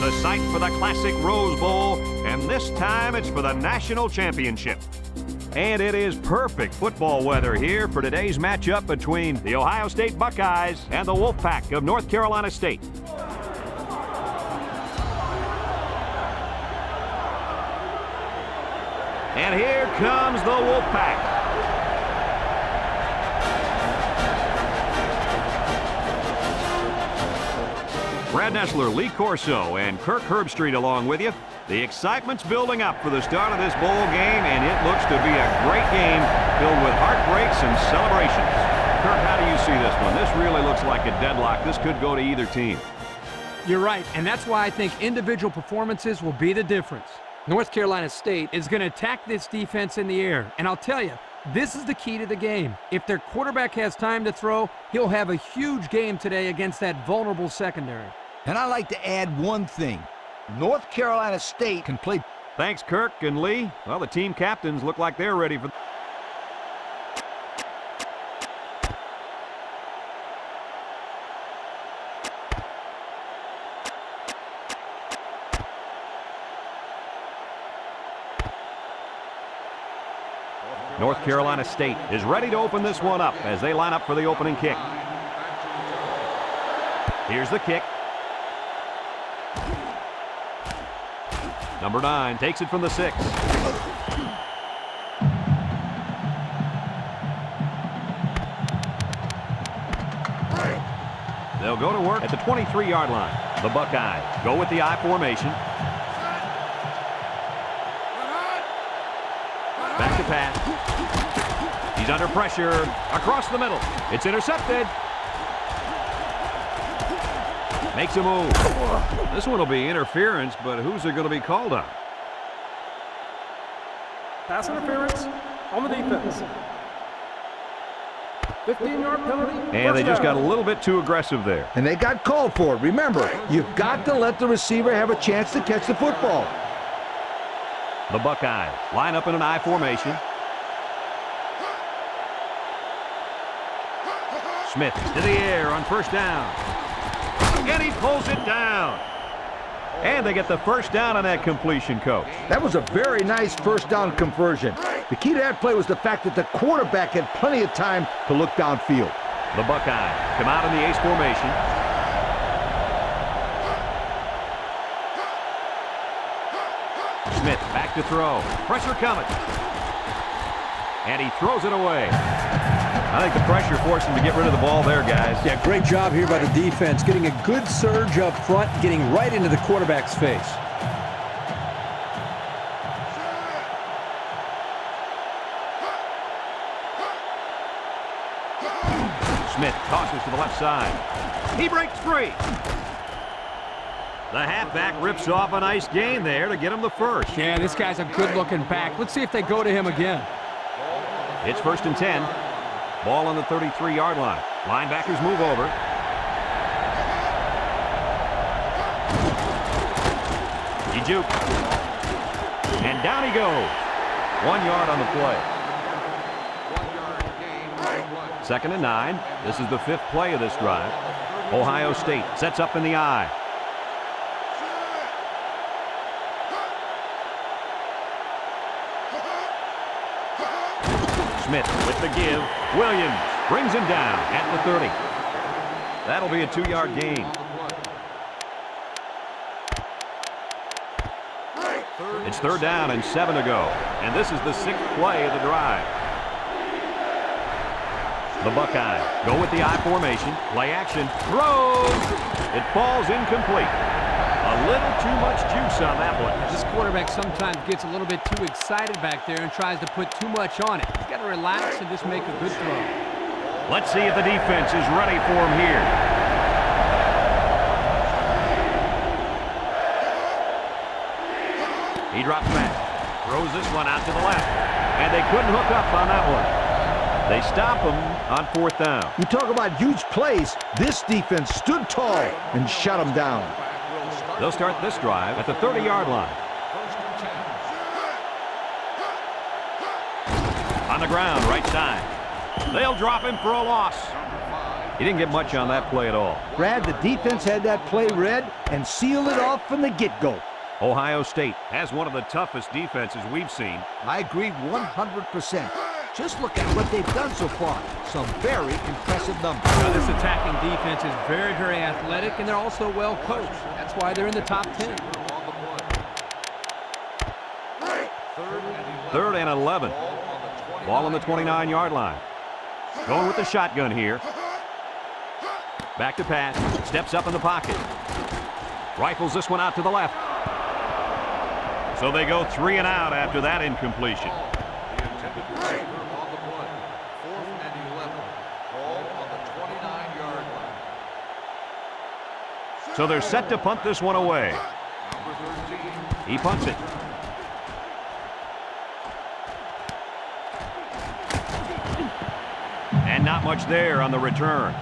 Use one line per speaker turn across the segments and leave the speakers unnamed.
The site for the classic Rose Bowl, and this time it's for the national championship. And it is perfect football weather here for today's matchup between the Ohio State Buckeyes and the Wolfpack of North Carolina State. And here comes the Wolfpack. Brad Nessler, Lee Corso, and Kirk Herbstreit along with you. The excitement's building up for the start of this bowl game, and it looks to be a great game filled with heartbreaks and celebrations. Kirk, how do you see this one? This really looks like a deadlock. This could go to either team.
You're right, and that's why I think individual performances will be the difference. North Carolina State is going to attack this defense in the air, and I'll tell you, this is the key to the game. If their quarterback has time to throw, he'll have a huge game today against that vulnerable secondary.
And I like to add one thing. North Carolina State can play.
Thanks, Kirk and Lee. Well, the team captains look like they're ready for... North Carolina State is ready to open this one up as they line up for the opening kick. Here's the kick. Number 9 takes it from the 6. They'll go to work at the 23-yard line. The Buckeyes go with the I formation. Back to pass. He's under pressure. Across the middle. It's intercepted. Makes a move. This one will be interference, but who's it going to be called on?
Pass interference on the defense. 15-yard penalty.
And they just got a little bit too aggressive there.
And they got called for it. Remember, you've got to let the receiver have a chance to catch the football.
The Buckeyes line up in an I formation. Smith to the air on first down. And he pulls it down. And they get the first down on that completion, Coach.
That was a very nice first down conversion. The key to that play was the fact that the quarterback had plenty of time to look downfield.
The Buckeyes come out in the ace formation. Smith back to throw. Pressure coming. And he throws it away. I think the pressure forced him to get rid of the ball there, guys.
Yeah, great job here by the defense, getting a good surge up front, getting right into the quarterback's face.
Smith tosses to the left side. He breaks free. The halfback rips off a nice gain there to get him the first.
Yeah, this guy's a good-looking back. Let's see if they go to him again.
It's 1st and 10. Ball on the 33-yard line. Linebackers move over. He jukes. And down he goes. 1 yard on the play. 2nd and 9. This is the 5th play of this drive. Ohio State sets up in the I. Smith with the give. Williams brings him down at the 30. That'll be a 2-yard gain. It's 3rd down and 7 to go. And this is the 6th play of the drive. The Buckeyes go with the I formation. Play action. Throws. It falls incomplete. A little too much juice on that one.
This quarterback sometimes gets a little bit too excited back there and tries to put too much on it. He's got to relax and just make a good throw.
Let's see if the defense is ready for him here. He drops back. Throws this one out to the left. And they couldn't hook up on that one. They stop him on 4th down.
You talk about huge plays. This defense stood tall and shut him down.
They'll start this drive at the 30-yard line. On the ground, right side. They'll drop him for a loss. He didn't get much on that play at all.
Brad, the defense had that play read and sealed it off from the get-go.
Ohio State has one of the toughest defenses we've seen.
I agree 100%. Just look at what they've done so far. Some very impressive numbers.
Now, this attacking defense is very, very athletic, and they're also well coached. That's why they're in the top 10.
3rd and 11. Ball on the 29-yard line. Going with the shotgun here. Back to pass. Steps up in the pocket. Rifles this one out to the left. So they go 3 and out after that incompletion. So they're set to punt this one away. He punts it. And not much there on the return.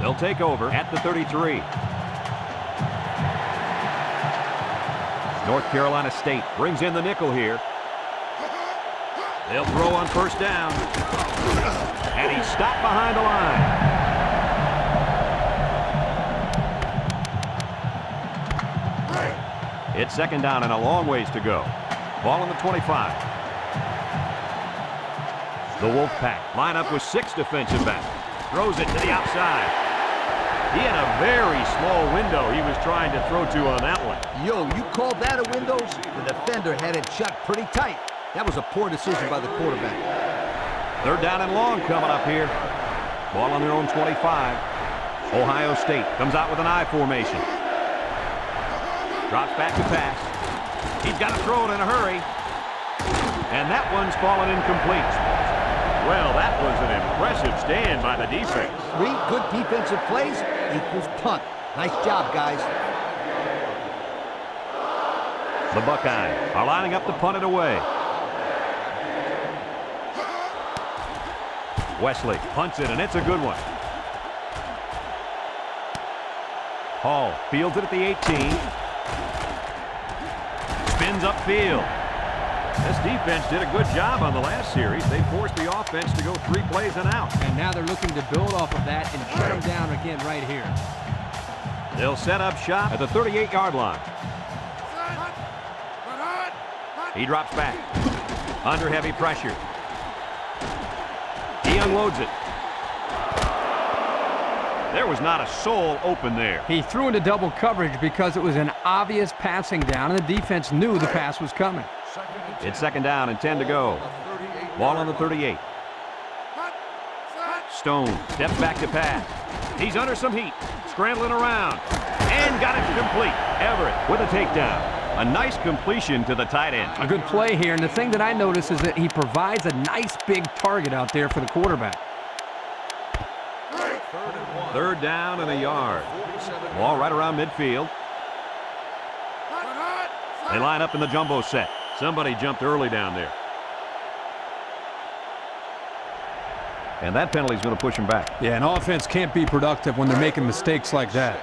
They'll take over at the 33. North Carolina State brings in the nickel here. They'll throw on 1st down. And he's stopped behind the line. It's 2nd down and a long ways to go. Ball on the 25. The Wolfpack line up with 6 defensive backs. Throws it to the outside. He had a very small window he was trying to throw to on that one.
Yo, you call that a window? The defender had it shut pretty tight. That was a poor decision by the quarterback.
3rd down and long coming up here. Ball on their own 25. Ohio State comes out with an I formation. Drops back to pass. He's got to throw it in a hurry. And that one's fallen incomplete. Well, that was an impressive stand by the defense.
3 good defensive plays equals punt. Nice job, guys.
The Buckeyes are lining up to punt it away. Wesley punts it, and it's a good one. Hall fields it at the 18. Spins upfield. This defense did a good job on the last series. They forced the offense to go 3 plays and out.
And now they're looking to build off of that and shut them down again right here.
They'll set up shop at the 38-yard line. He drops back. Under heavy pressure. He unloads it. There was not a soul open there.
He threw into double coverage because it was an obvious passing down, and the defense knew the pass was coming.
It's 2nd down and 10 to go. Ball on the 38. Stone steps back to pass. He's under some heat. Scrambling around. And got it complete. Everett with a takedown. A nice completion to the tight end.
A good play here, and the thing that I notice is that he provides a nice big target out there for the quarterback.
3rd down and a yard. Ball right around midfield. They line up in the jumbo set. Somebody jumped early down there. And that penalty is going to push him back.
Yeah, an offense can't be productive when they're making mistakes like that.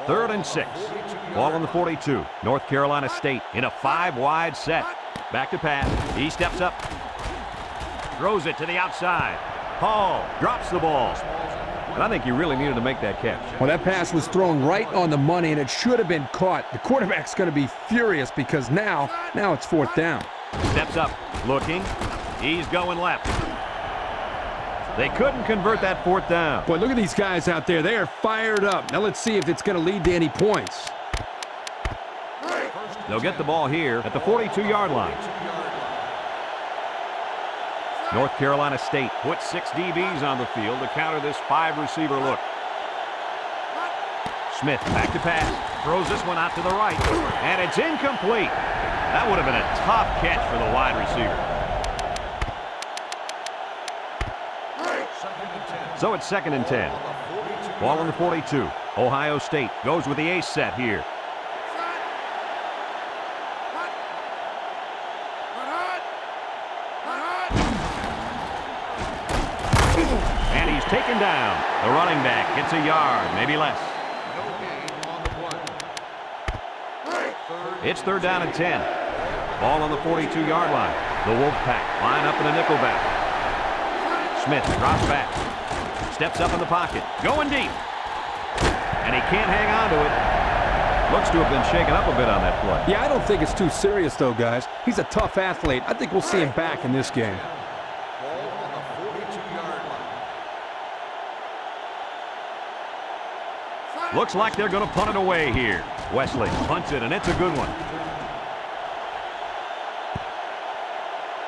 3rd and 6. Ball on the 42. North Carolina State in a 5-wide set. Back to pass. He steps up. Throws it to the outside. Hall drops the ball. And I think he really needed to make that catch.
Well, that pass was thrown right on the money, and it should have been caught. The quarterback's going to be furious because now it's 4th down.
Steps up. Looking. He's going left. They couldn't convert that 4th down.
Boy, look at these guys out there. They are fired up. Now let's see if it's going to lead to any points.
They'll get the ball here at the 42-yard line. North Carolina State puts 6 DBs on the field to counter this 5-receiver look. Smith back to pass. Throws this one out to the right. And it's incomplete. That would have been a tough catch for the wide receiver. So it's 2nd and 10. Ball on the 42. Ohio State goes with the ace set here. And he's taken down. The running back gets a yard, maybe less. It's 3rd down and 10. Ball on the 42-yard line. The Wolfpack line up in a nickelback. Smith drops back. Steps up in the pocket. Going deep. And he can't hang on to it. Looks to have been shaken up a bit on that play.
Yeah, I don't think it's too serious, though, guys. He's a tough athlete. I think we'll see him back in this game.
Looks like they're going to punt it away here. Wesley punts it, and it's a good one.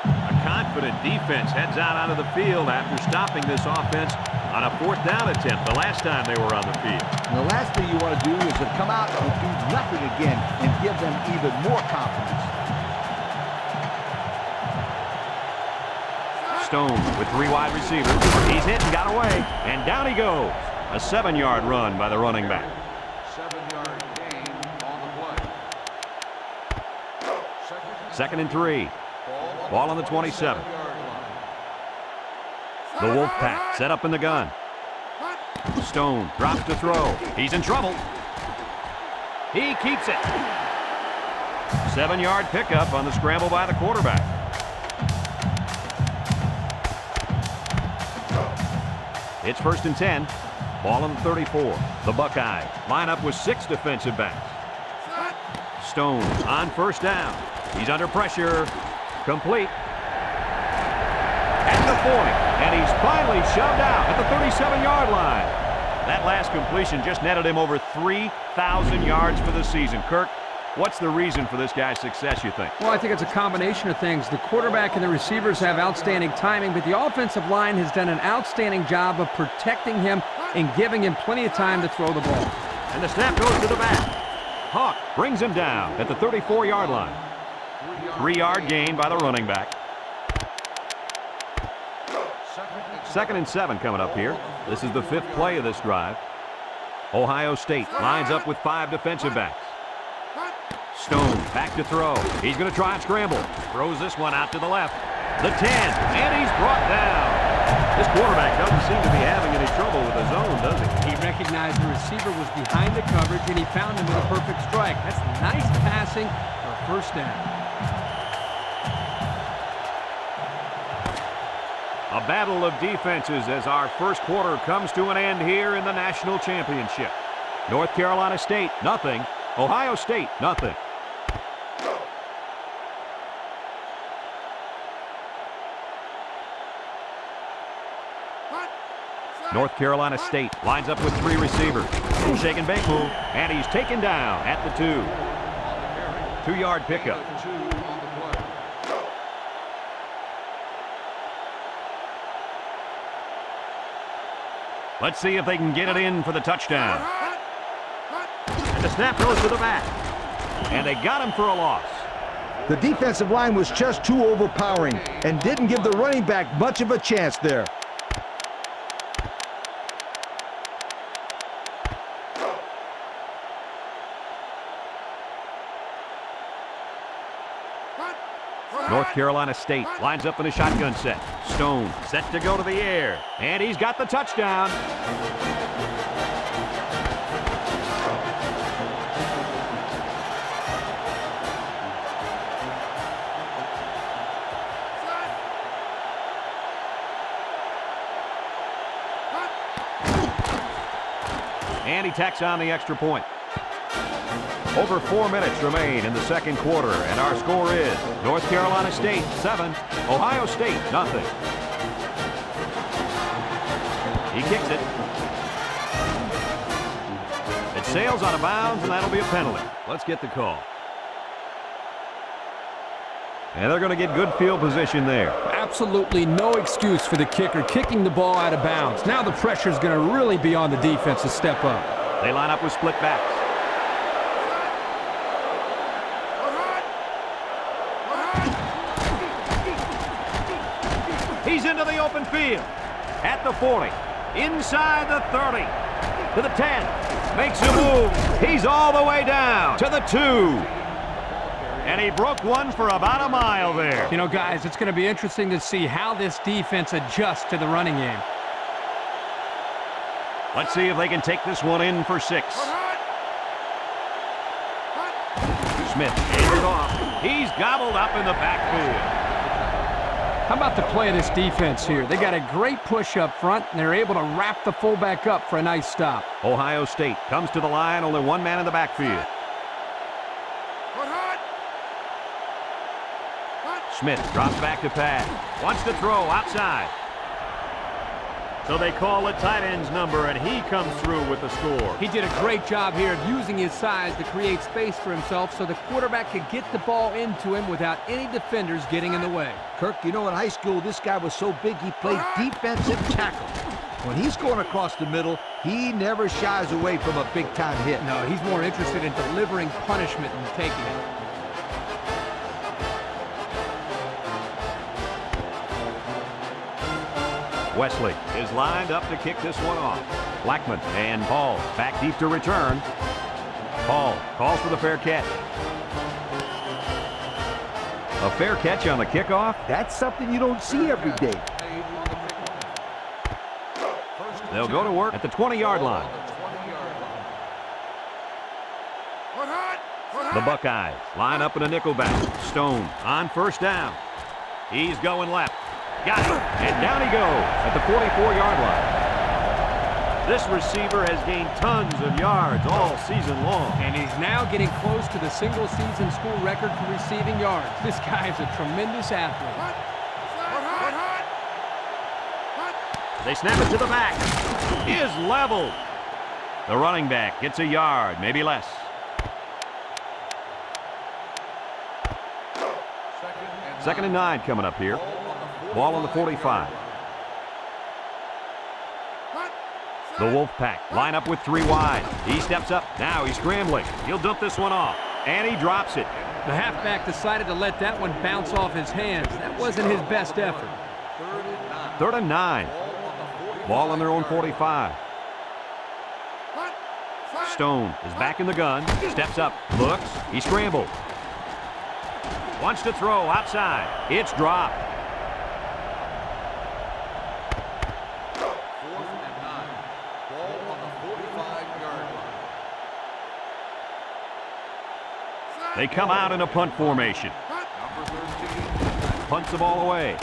A confident defense heads out onto the field after stopping this offense on a 4th down attempt the last time they were on the field.
And the last thing you want to do is to come out and do nothing again and give them even more confidence.
Stone with 3 wide receivers. He's hit and got away, and down he goes. A 7-yard run by the running back.
7-yard gain on the play.
2nd and 3. Ball on the 27. The Wolfpack set up in the gun. Stone drops to throw. He's in trouble. He keeps it. 7-yard pickup on the scramble by the quarterback. It's 1st and 10. Ball on the 34. The Buckeyes line up with 6 defensive backs. Stone on 1st down. He's under pressure. Complete. At the 40. And he's finally shoved out at the 37-yard line. That last completion just netted him over 3,000 yards for the season. Kirk, what's the reason for this guy's success, you think?
Well, I think it's a combination of things. The quarterback and the receivers have outstanding timing, but the offensive line has done an outstanding job of protecting him and giving him plenty of time to throw the ball.
And the snap goes to the back. Hawk brings him down at the 34-yard line. 3-yard gain by the running back. 2nd and 7 coming up here. This is the 5th play of this drive. Ohio State lines up with 5 defensive backs. Stone back to throw. He's going to try and scramble. Throws this one out to the left. The 10, and he's brought down. This quarterback doesn't seem to be having any trouble with his own, does he?
He recognized the receiver was behind the coverage, and he found him with a perfect strike. That's nice passing for a 1st down.
A battle of defenses as our 1st quarter comes to an end here in the national championship. North Carolina State, nothing. Ohio State, nothing. North Carolina State lines up with 3 receivers. Shake and bake move, and he's taken down at the 2. 2-yard pickup. Let's see if they can get it in for the touchdown. And the snap goes to the back. And they got him for a loss.
The defensive line was just too overpowering and didn't give the running back much of a chance there.
North Carolina State lines up in a shotgun set. Stone set to go to the air. And he's got the touchdown. And he tacks on the extra point. Over 4 minutes remain in the 2nd quarter, and our score is North Carolina State 7, Ohio State nothing. He kicks it. It sails out of bounds, and that'll be a penalty. Let's get the call. And they're going to get good field position there.
Absolutely no excuse for the kicker kicking the ball out of bounds. Now the pressure is going to really be on the defense to step up.
They line up with split backs. He's into the open field. At the 40. Inside the 30. To the 10. Makes a move. He's all the way down to the 2. And he broke one for about a mile there.
You know, guys, it's going to be interesting to see how this defense adjusts to the running game.
Let's see if they can take this one in for 6. Smith hands it off. He's gobbled up in the backfield.
How about the play of this defense here? They got a great push up front, and they're able to wrap the fullback up for a nice stop.
Ohio State comes to the line, only one man in the backfield. Smith drops back to pass. Wants to throw outside. So they call a tight end's number, and he comes through with the score.
He did a great job here of using his size to create space for himself so the quarterback could get the ball into him without any defenders getting in the way.
Kirk, you know, in high school, this guy was so big he played defensive tackle. When he's going across the middle, he never shies away from a big-time hit.
No, he's more interested in delivering punishment than taking it.
Wesley is lined up to kick this one off. Blackman and Paul back deep to return. Paul calls for the fair catch. A fair catch on the kickoff.
That's something you don't see every day.
They'll go to work at the 20-yard line. The Buckeyes line up in a nickelback. Stone on first down. He's going left. Got it. And down he goes at the 44-yard line. This receiver has gained tons of yards all season long.
And he's now getting close to the single-season school record for receiving yards. This guy is a tremendous athlete.
They snap it to the back. He is leveled. The running back gets a yard, maybe less. Second and 9 coming up here. Ball on the 45. The Wolfpack line up with 3 wide. He steps up. Now he's scrambling. He'll dump this one off. And he drops it.
The halfback decided to let that one bounce off his hands. That wasn't his best effort.
Third and 9. Ball on their own 45. Stone is back in the gun. Steps up. Looks. He scrambled. Wants to throw outside. It's dropped. They come out in a punt formation. Punts the ball away.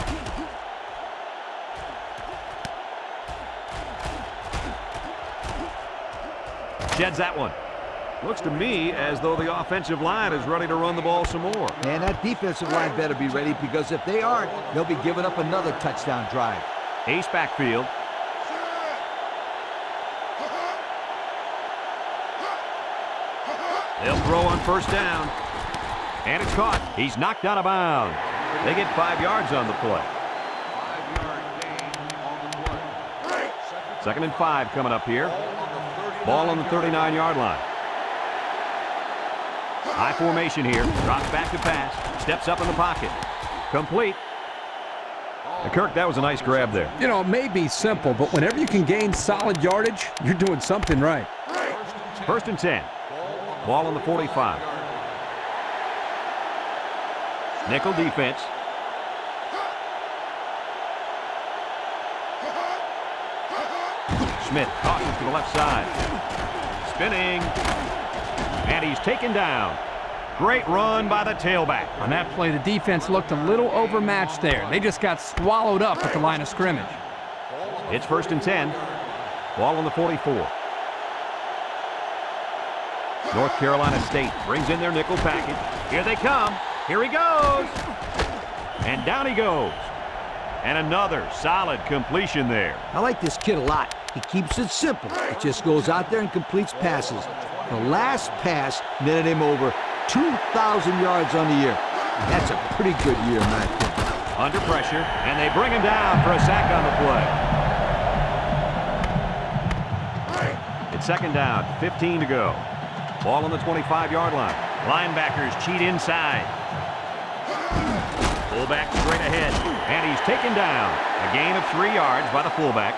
Sheds that one. Looks to me as though the offensive line is ready to run the ball some more.
And that defensive line better be ready, because if they aren't, they'll be giving up another touchdown drive.
Ace backfield. They'll throw on first down. And it's caught. He's knocked out of bounds. They get 5 yards on the play. 2nd and 5 coming up here. Ball on the 39-yard line. High formation here. Drops back to pass. Steps up in the pocket. Complete. Kirk, that was a nice grab there.
You know, it may be simple, but whenever you can gain solid yardage, you're doing something right.
1st and 10. Ball on the 45. Nickel defense. Smith tosses to the left side. Spinning. And he's taken down. Great run by the tailback.
On that play, the defense looked a little overmatched there. They just got swallowed up at the line of scrimmage.
It's 1st and 10. Ball on the 44. North Carolina State brings in their nickel package. Here they come. Here he goes. And down he goes. And another solid completion there.
I like this kid a lot. He keeps it simple. He just goes out there and completes passes. The last pass netted him over 2,000 yards on the year. That's a pretty good year, in my opinion.
Under pressure, and they bring him down for a sack on the play. It's 2nd down, 15 to go. Ball on the 25-yard line. Linebackers cheat inside. Fullback straight ahead, and he's taken down. A gain of 3 yards by the fullback.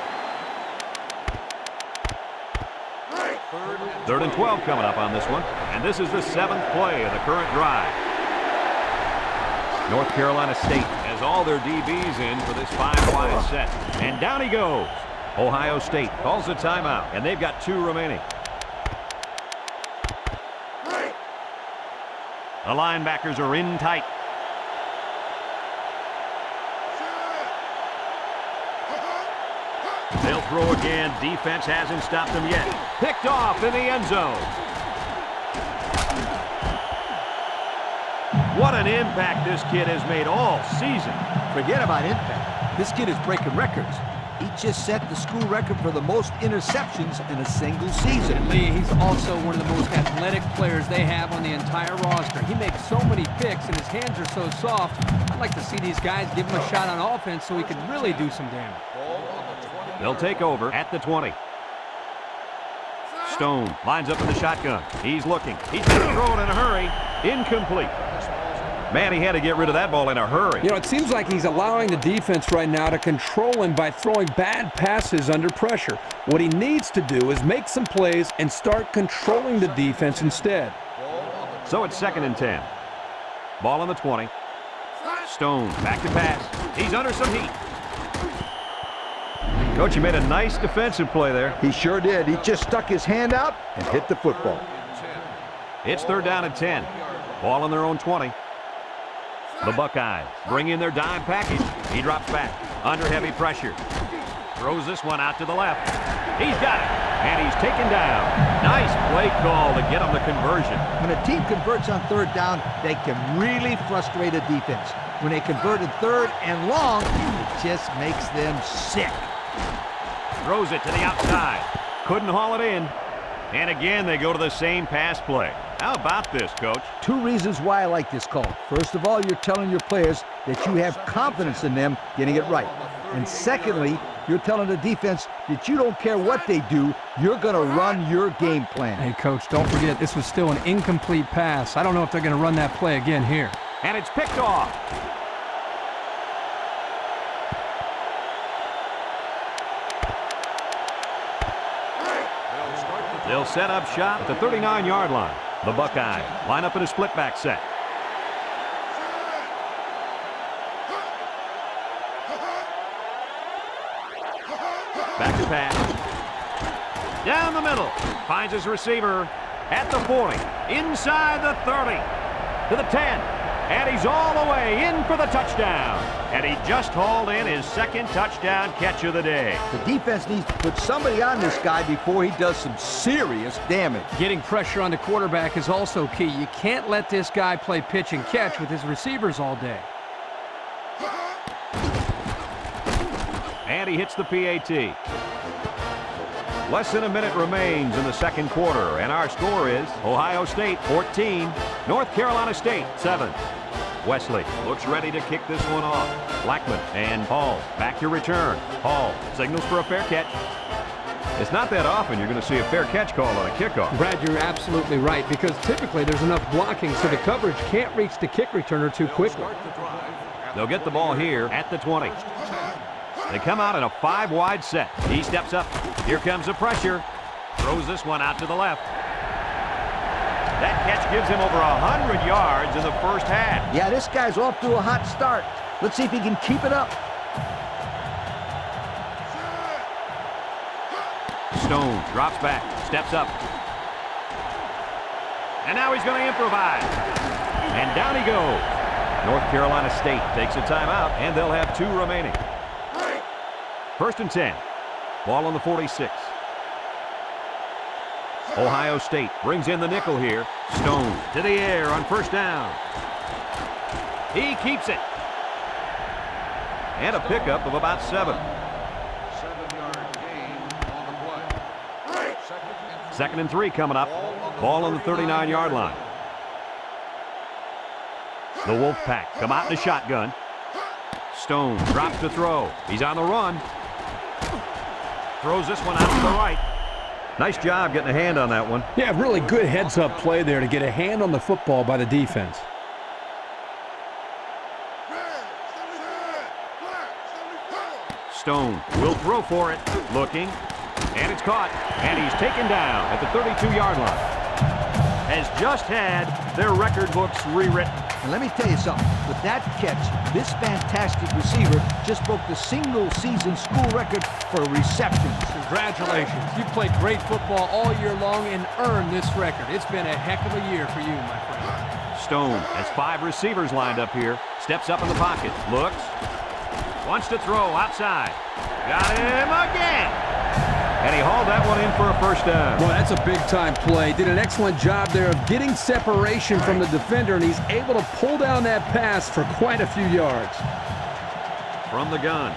3rd and 12 coming up on this one, and this is the 7th play of the current drive. North Carolina State has all their DBs in for this 5-wide set, and down he goes. Ohio State calls a timeout, and they've got 2 remaining. The linebackers are in tight. They'll throw again. Defense hasn't stopped them yet. Picked off in the end zone. What an impact this kid has made all season.
Forget about impact. This kid is breaking records. He just set the school record for the most interceptions in a single season.
And Lee, he's also one of the most athletic players they have on the entire roster. He makes so many picks, and his hands are so soft. I'd like to see these guys give him a shot on offense so he can really do some damage.
They'll take over at the 20. Stone lines up in the shotgun. He's looking. He's going to throw it in a hurry. Incomplete. Man, he had to get rid of that ball in a hurry.
You know, it seems like he's allowing the defense right now to control him by throwing bad passes under pressure. What he needs to do is make some plays and start controlling the defense instead.
So it's 2nd and 10. Ball on the 20. Stone back to pass. He's under some heat. Coach, he made a nice defensive play there.
He sure did. He just stuck his hand out and hit the football.
It's 3rd down and 10. Ball on their own 20. The Buckeyes bring in their dime package. He drops back under heavy pressure. Throws this one out to the left. He's got it, and he's taken down. Nice play call to get him the conversion.
When a team converts on 3rd down, they can really frustrate a defense. When they converted 3rd and long, it just makes them sick.
Throws it to the outside. Couldn't haul it in. And again, they go to the same pass play. How about this, Coach?
2 reasons why I like this call. First of all, you're telling your players that you have confidence in them getting it right. And secondly, you're telling the defense that you don't care what they do, you're going to run your game plan.
Hey, Coach, don't forget, this was still an incomplete pass. I don't know if they're going to run that play again here.
And it's picked off. They'll set up shop at the 39-yard line. The Buckeyes line up in a split back set. Back to pass. Down the middle. Finds his receiver at the 40. Inside the 30. To the 10. And he's all the way in for the touchdown. And he just hauled in his 2nd touchdown catch of the day.
The defense needs to put somebody on this guy before he does some serious damage.
Getting pressure on the quarterback is also key. You can't let this guy play pitch and catch with his receivers all day.
And he hits the PAT. Less than a minute remains in the 2nd quarter, and our score is Ohio State 14, North Carolina State 7. Wesley looks ready to kick this one off. Blackman and Hall back to return. Hall signals for a fair catch. It's not that often you're going to see a fair catch call on a kickoff.
Brad, you're absolutely right, because typically there's enough blocking so the coverage can't reach the kick returner too quickly.
They'll get the ball here at the 20. They come out in a 5-wide set. He steps up. Here comes the pressure. Throws this one out to the left. That catch gives him over 100 yards in the first half.
Yeah, this guy's off to a hot start. Let's see if he can keep it up.
Stone drops back, steps up. And now he's going to improvise. And down he goes. North Carolina State takes a timeout, and they'll have 2 remaining. 1st and 10. Ball on the 46. Ohio State brings in the nickel here. Stone to the air on 1st down. He keeps it. And a pickup of about 7.
7-yard gain on the play.
2nd and 3 coming up. Ball on the 39-yard line. The Wolfpack come out in the shotgun. Stone drops to throw. He's on the run. Throws this one out to the right. Nice job getting a hand on that one.
Yeah, really good heads-up play there to get a hand on the football by the defense.
Stone will throw for it. Looking. And it's caught. And he's taken down at the 32-yard line. Has just had their record books rewritten.
And let me tell you something. With that catch, this fantastic receiver just broke the single-season school record for receptions.
Congratulations. You played great football all year long and earned this record. It's been a heck of a year for you, my friend.
Stone has 5 receivers lined up here. Steps up in the pocket. Looks. Wants to throw outside. Got him again. And he hauled that one in for a first down.
Well, that's a big-time play. Did an excellent job there of getting separation from the defender, and he's able to pull down that pass for quite a few yards.
From the gun.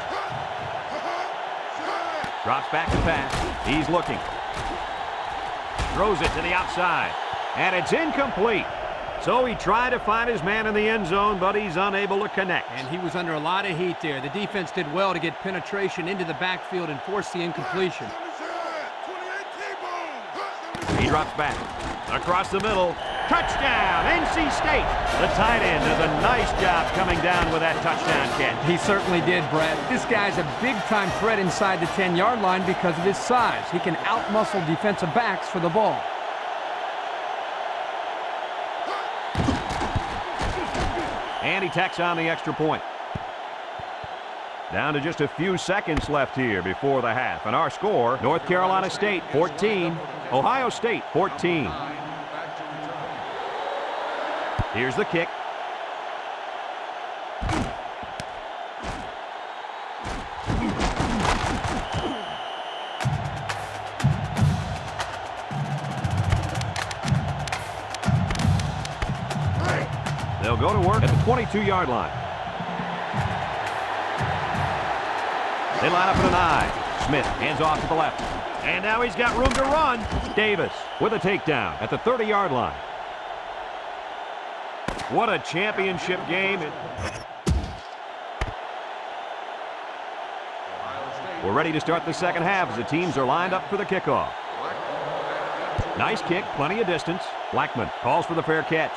Drops back to pass. He's looking. Throws it to the outside. And it's incomplete. So he tried to find his man in the end zone, but he's unable to connect.
And he was under a lot of heat there. The defense did well to get penetration into the backfield and force the incompletion.
He drops back. Across the middle. Touchdown, NC State. The tight end does a nice job coming down with that touchdown catch.
He certainly did, Brad. This guy's a big-time threat inside the 10-yard line because of his size. He can outmuscle defensive backs for the ball.
And he tacks on the extra point. Down to just a few seconds left here before the half. And our score, North Carolina State 14, Ohio State 14. Here's the kick. They'll go to work at the 22-yard line. They line up in an I. Smith hands off to the left. And now he's got room to run. Davis with a takedown at the 30-yard line. What a championship game. We're ready to start the second half as the teams are lined up for the kickoff. Nice kick, plenty of distance. Blackman calls for the fair catch.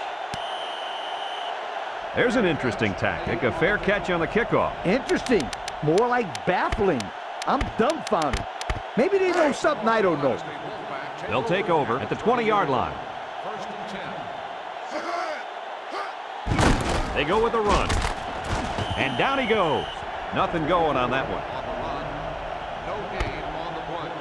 There's an interesting tactic, a fair catch on the kickoff.
Interesting. More like baffling. I'm dumbfounded. Maybe they know something I don't know.
They'll take over at the 20-yard line. They go with the run. And down he goes. Nothing going on that one.
No gain on the play.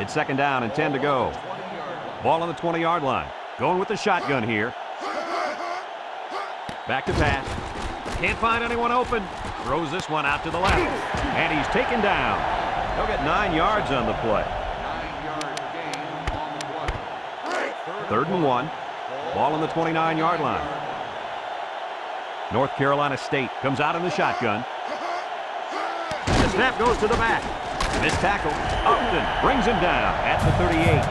It's second down and 10 to go. Ball on the 20-yard line. Going with the shotgun here. Back to pass. Can't find anyone open. Throws this one out to the left. And he's taken down. He'll get 9 yards on the play.
9-yard gain on the play.
Third and 1. Ball on the 29-yard line. North Carolina State comes out in the shotgun. The snap goes to the back. Missed tackle. Upton brings him down at the 38.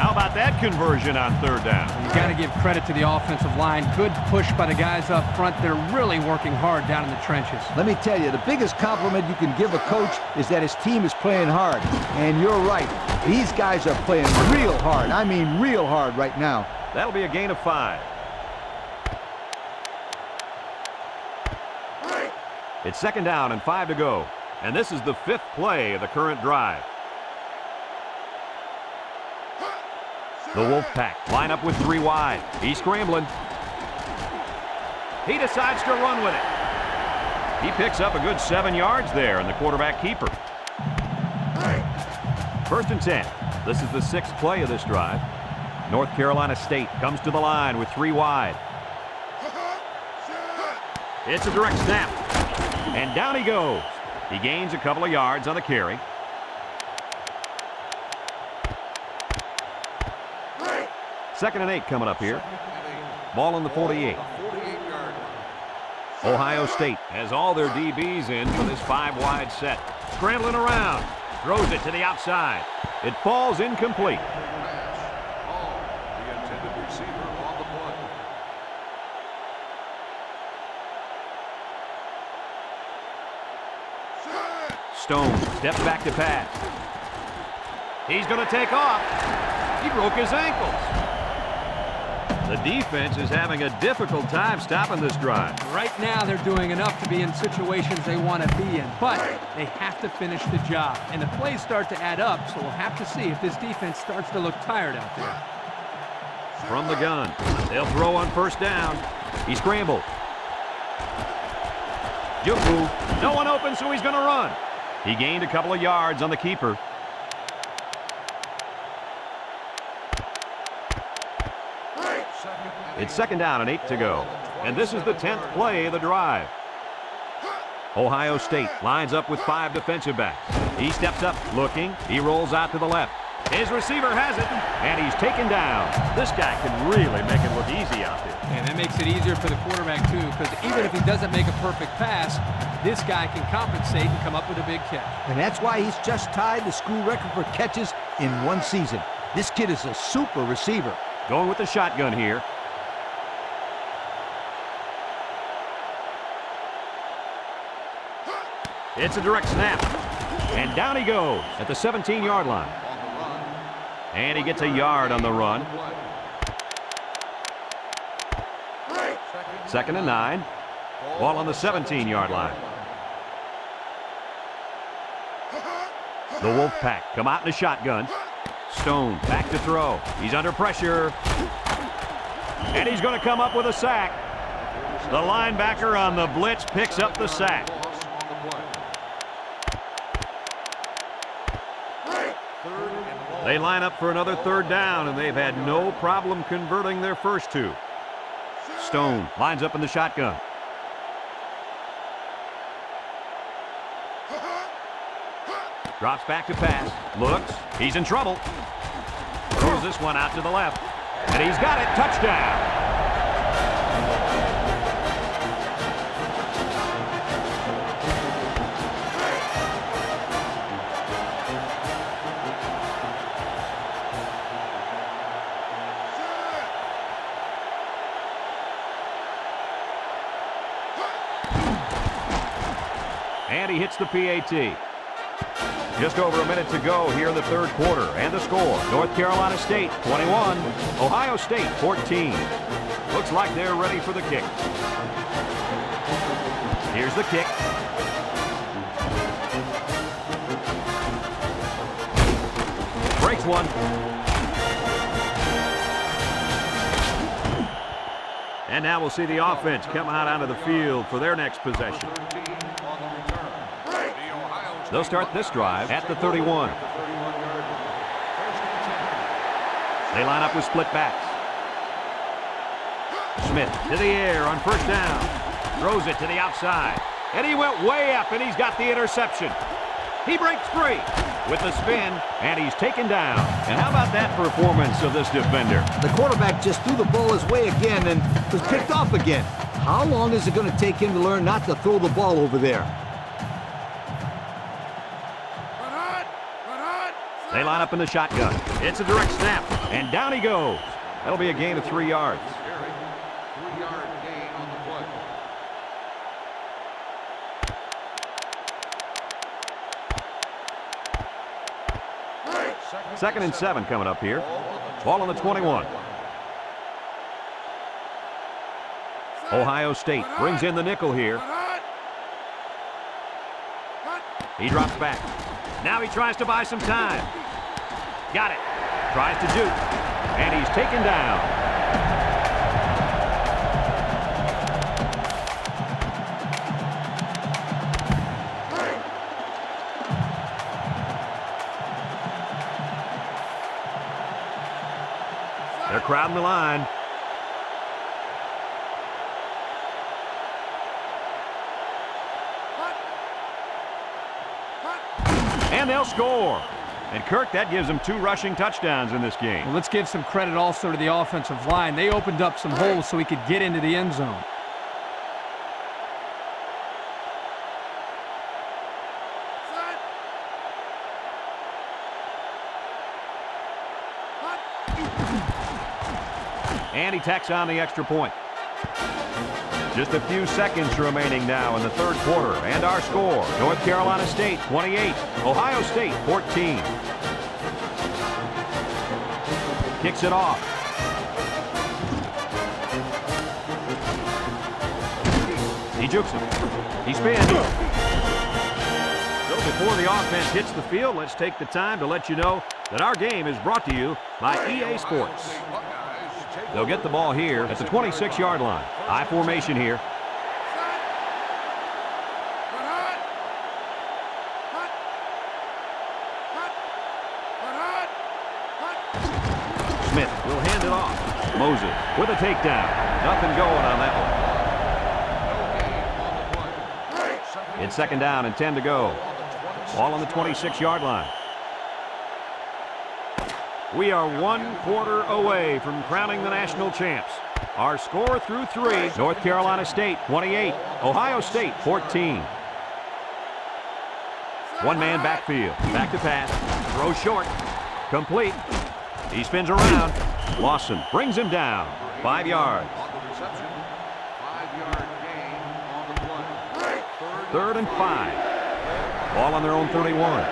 How about that conversion on third down?
You've got to give credit to the offensive line. Good push by the guys up front. They're really working hard down in the trenches.
Let me tell you, the biggest compliment you can give a coach is that his team is playing hard. And you're right. These guys are playing real hard. I mean real hard right now.
That'll be a gain of 5. It's second down and 5 to go. And this is the 5th play of the current drive. The Wolfpack line up with 3 wide. He's scrambling. He decides to run with it. He picks up a good 7 yards there in the quarterback keeper. First and 10. This is the 6th play of this drive. North Carolina State comes to the line with 3 wide. It's a direct snap. And down he goes. He gains a couple of yards on the carry. Second and 8 coming up here. Ball on the 48. Ohio State has all their DBs in for this 5-wide set. Scrambling around. Throws it to the outside. It falls incomplete.
The intended receiver on the play.
Stone steps back to pass. He's going to take off. He broke his ankles. The defense is having a difficult time stopping this drive.
Right now, they're doing enough to be in situations they want to be in, but they have to finish the job. And the plays start to add up, so we'll have to see if this defense starts to look tired out there.
From the gun, they'll throw on first down. He scrambled. Juku, no one open, so he's going to run. He gained a couple of yards on the keeper. It's 2nd down and 8 to go. And this is the 10th play of the drive. Ohio State lines up with 5 defensive backs. He steps up, looking. He rolls out to the left. His receiver has it, and he's taken down. This guy can really make it look easy out there.
And that makes it easier for the quarterback, too, because even if he doesn't make a perfect pass, this guy can compensate and come up with a big catch.
And that's why he's just tied the school record for catches in one season. This kid is a super receiver.
Going with the shotgun here. It's a direct snap. And down he goes at the 17-yard line. And he gets a yard on the run. 2nd and 9. Ball on the 17-yard line. The Wolfpack come out in a shotgun. Stone back to throw. He's under pressure. And he's going to come up with a sack. The linebacker on the blitz picks up the sack. They line up for another 3rd down, and they've had no problem converting their first 2. Stone lines up in the shotgun. Drops back to pass. Looks. He's in trouble. Throws this one out to the left. And he's got it. Touchdown. And he hits the PAT. Just over a minute to go here in the 3rd quarter. And the score, North Carolina State 21, Ohio State 14. Looks like they're ready for the kick. Here's the kick. Breaks one. And now we'll see the offense come out onto the field for their next possession. They'll start this drive at the 31. They line up with split backs. Smith to the air on 1st down. Throws it to the outside. And he went way up, and he's got the interception. He breaks free with the spin, and he's taken down. And how about that performance of this defender?
The quarterback just threw the ball his way again and was picked off again. How long is it going to take him to learn not to throw the ball over there?
They line up in the shotgun. It's a direct snap, and down he goes. That'll be a gain of 3 yards.
3-yard gain on the play.
2nd and 7 coming up here. Ball on the 21. Ohio State brings in the nickel here. He drops back. Now he tries to buy some time. Got it. Tries to juke. And he's taken down. They're crowding the line. And they'll score. And Kirk, that gives them 2 rushing touchdowns in this game.
Well, let's give some credit also to the offensive line. They opened up some holes so he could get into the end zone.
And he tacks on the extra point. Just a few seconds remaining now in the 3rd quarter. And our score, North Carolina State 28, Ohio State 14. Kicks it off. He jukes him. He spins. So before the offense hits the field, let's take the time to let you know that our game is brought to you by EA Sports. They'll get the ball here at the 26-yard line. I formation here. Smith will hand it off. Moses with a takedown. Nothing going on that one. It's second down and 10 to go. Ball on the 26-yard line. We are 1 quarter away from crowning the national champs. Our score through 3, North Carolina State 28, Ohio State 14. One-man backfield. Back to pass. Throw short. Complete. He spins around. Lawson brings him down. 5 yards.
5-yard gain on the play.
Third and 5. Ball on their own 31.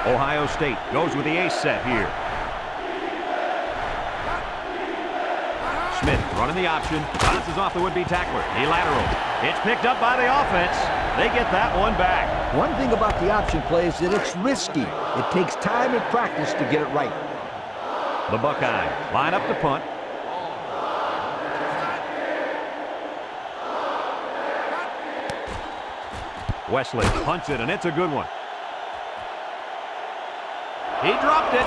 Ohio State goes with the ace set here. Smith running the option. Bounces off the would-be tackler. A lateral. It's picked up by the offense. They get that one back.
One thing about the option play is that it's risky. It takes time and practice to get it right.
The Buckeyes line up the punt. Wesley punts it, and it's a good one. He dropped it.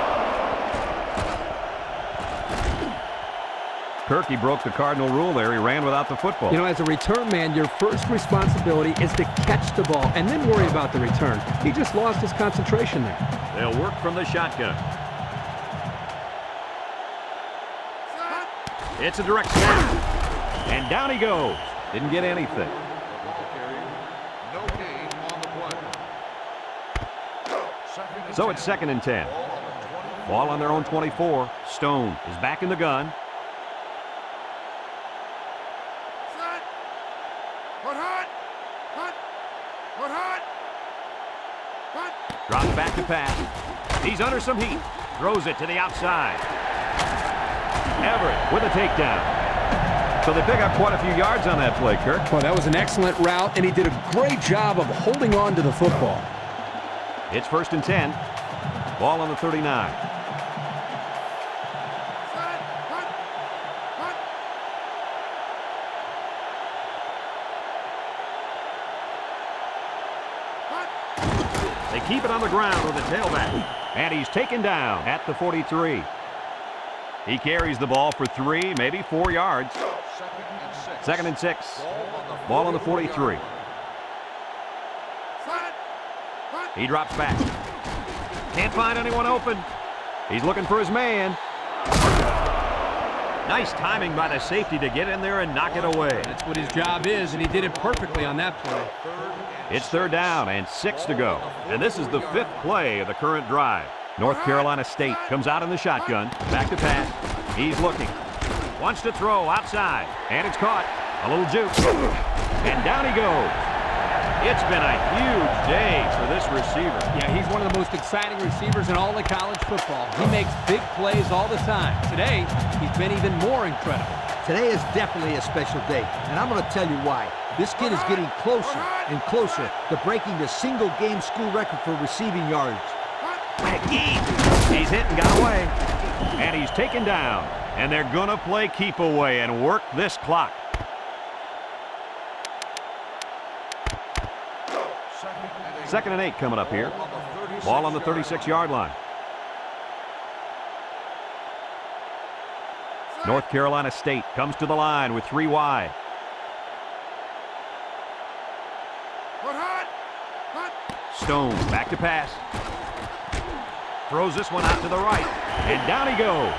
Kirk, broke the cardinal rule there. He ran without the football.
You know, as a return man, your first responsibility is to catch the ball and then worry about the return. He just lost his concentration there.
They'll work from the shotgun. It's a direct snap. And down he goes. Didn't get anything.
No gain on the play.
So it's second and 10. Ball on their own 24. Stone is back in the gun. Drops back to pass. He's under some heat. Throws it to the outside. Everett with a takedown. So they pick up quite a few yards on that play, Kirk.
Well, that was an excellent route, and he did a great job of holding on to the football.
It's first and 10. Ball on the 39. They keep it on the ground with a tailback. And he's taken down at the 43. He carries the ball for 3, maybe 4 yards. Second and 6. Ball on the 43. He drops back. Can't find anyone open. He's looking for his man. Nice timing by the safety to get in there and knock it away.
That's what his job is, and he did it perfectly on that play.
It's third down and 6 to go. And this is the 5th play of the current drive. North Carolina State comes out in the shotgun. Back to pass. He's looking. Wants to throw outside. And it's caught. A little juke. And down he goes. It's been a huge day for this receiver.
Yeah, he's one of the most exciting receivers in all of college football. He makes big plays all the time. Today, he's been even more incredible.
Today is definitely a special day, and I'm going to tell you why. This kid is getting closer and closer to breaking the single-game school record for receiving yards.
He's hit and got away. And he's taken down. And they're going to play keep away and work this clock. Second and 8 coming up here. Ball on the 36-yard line. North Carolina State comes to the line with 3 wide. Stone back to pass. Throws this one out to the right. And down he goes.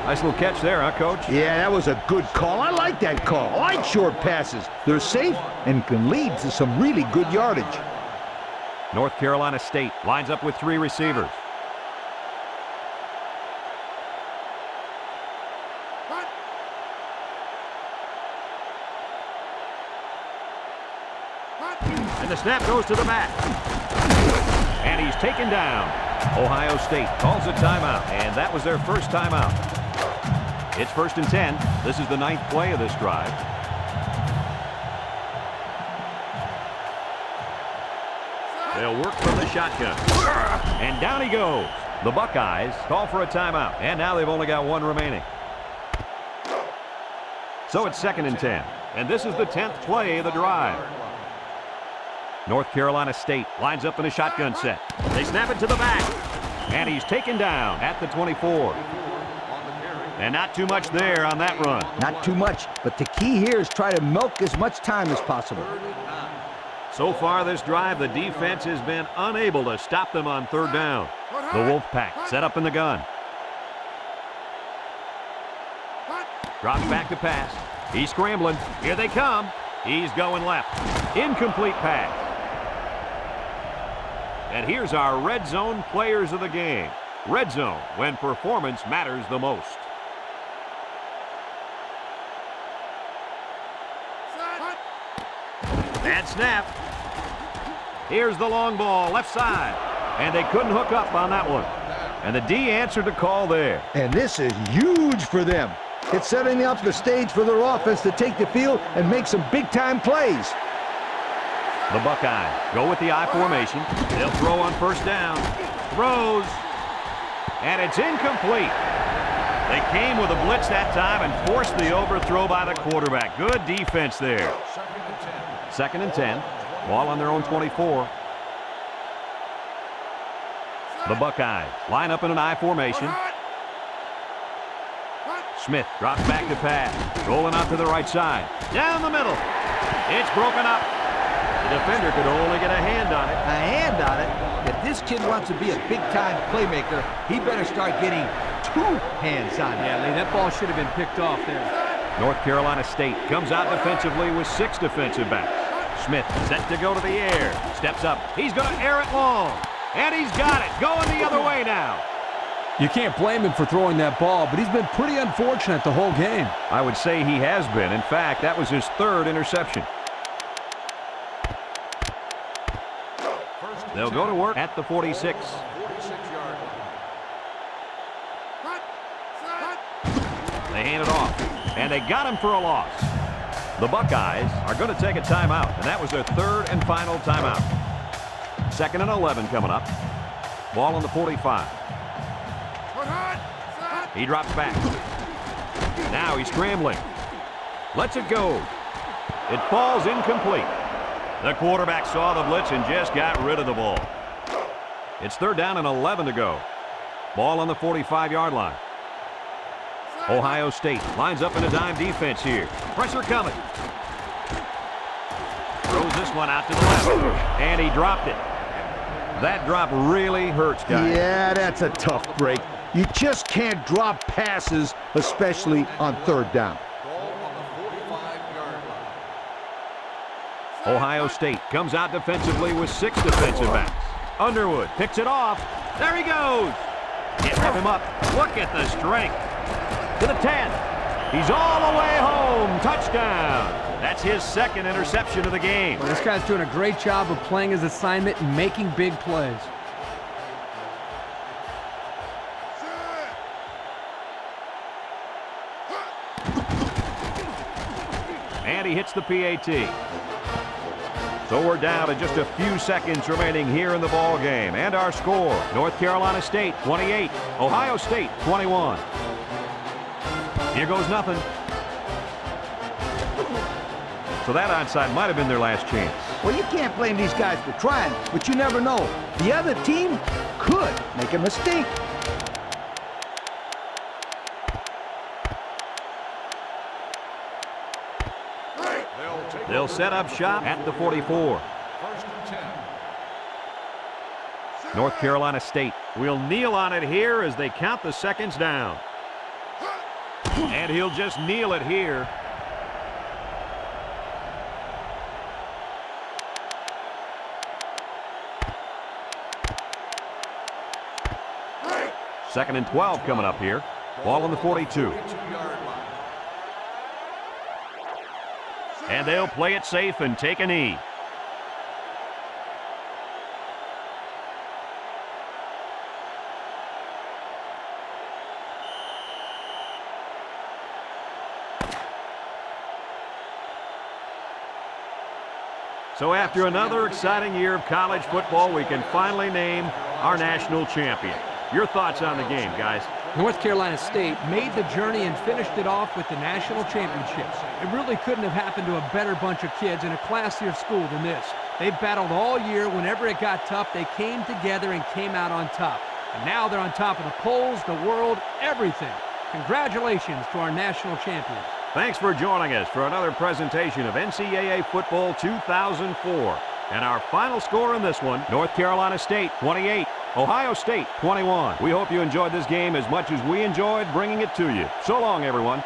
Nice little catch there, huh, Coach?
Yeah, that was a good call. I like that call. I like short passes. They're safe and can lead to some really good yardage.
North Carolina State lines up with 3 receivers. And the snap goes to the back. And he's taken down. Ohio State calls a timeout, and that was their first timeout. It's first and 10. This is the 9th play of this drive. They'll work from the shotgun. And down he goes. The Buckeyes call for a timeout, and now they've only got 1 remaining. So it's second and 10, and this is the 10th play of the drive. North Carolina State lines up in a shotgun set. They snap it to the back, and he's taken down at the 24. And not too much there on that run.
Not too much, but the key here is try to milk as much time as possible.
So far this drive, the defense has been unable to stop them on third down. The Wolfpack set up in the gun. Drops back to pass. He's scrambling. Here they come. He's going left. Incomplete pass. And here's our red zone players of the game. Red zone, when performance matters the most. And snap. Here's the long ball, left side. And they couldn't hook up on that one. And the D answered the call there.
And this is huge for them. It's setting up the stage for their offense to take the field and make some big-time plays.
The Buckeyes go with the I formation. They'll throw on first down. Throws. And it's incomplete. They came with a blitz that time and forced the overthrow by the quarterback. Good defense there. 2nd and 10. Ball on their own 24. The Buckeyes line up in an I formation. Smith drops back to pass. Rolling out to the right side. Down the middle. It's broken up. The defender could only get a hand on it.
A hand on it? If this kid wants to be a big-time playmaker, he better start getting 2 hands on it.
Yeah, Lee, that ball should have been picked off there.
North Carolina State comes out defensively with 6 defensive backs. Smith set to go to the air. Steps up. He's going to air it long. And he's got it. Going the other way now.
You can't blame him for throwing that ball, but he's been pretty unfortunate the whole game.
I would say he has been. In fact, that was his 3rd interception. They'll go to work at the 46. They hand it off, and they got him for a loss. The Buckeyes are going to take a timeout, and that was their 3rd and final timeout. 2nd and 11 coming up. Ball on the 45. He drops back. Now he's scrambling. Lets it go. It falls incomplete. The quarterback saw the blitz and just got rid of the ball. It's 3rd down and 11 to go. Ball on the 45-yard line. Ohio State lines up in a dime defense here. Pressure coming. Throws this one out to the left. And he dropped it. That drop really hurts, guys.
Yeah, that's a tough break. You just can't drop passes, especially on 3rd down.
Ohio State comes out defensively with 6 defensive backs. Underwood picks it off. There he goes. Can't have him up. Look at the strength. To the 10. He's all the way home. Touchdown. That's his 2nd interception of the game.
Well, this guy's doing a great job of playing his assignment and making big plays.
And he hits the PAT. So we're down to just a few seconds remaining here in the ball game. And our score, North Carolina State 28, Ohio State 21. Here goes nothing. So that onside might have been their last chance.
Well, you can't blame these guys for trying, but you never know. The other team could make a mistake.
They'll set up shop at the 44. North Carolina State will kneel on it here as they count the seconds down. And he'll just kneel it here. Second and 12 coming up here. Ball on the 42. And they'll play it safe and take a knee. So after another exciting year of college football, we can finally name our national champion. Your thoughts on the game, guys?
North Carolina State made the journey and finished it off with the national championship. It really couldn't have happened to a better bunch of kids in a classier school than this. They battled all year. Whenever it got tough, they came together and came out on top. And now they're on top of the polls, the world, everything. Congratulations to our national champions.
Thanks for joining us for another presentation of NCAA Football 2004. And our final score in this one, North Carolina State 28, Ohio State 21. We hope you enjoyed this game as much as we enjoyed bringing it to you. So long, everyone.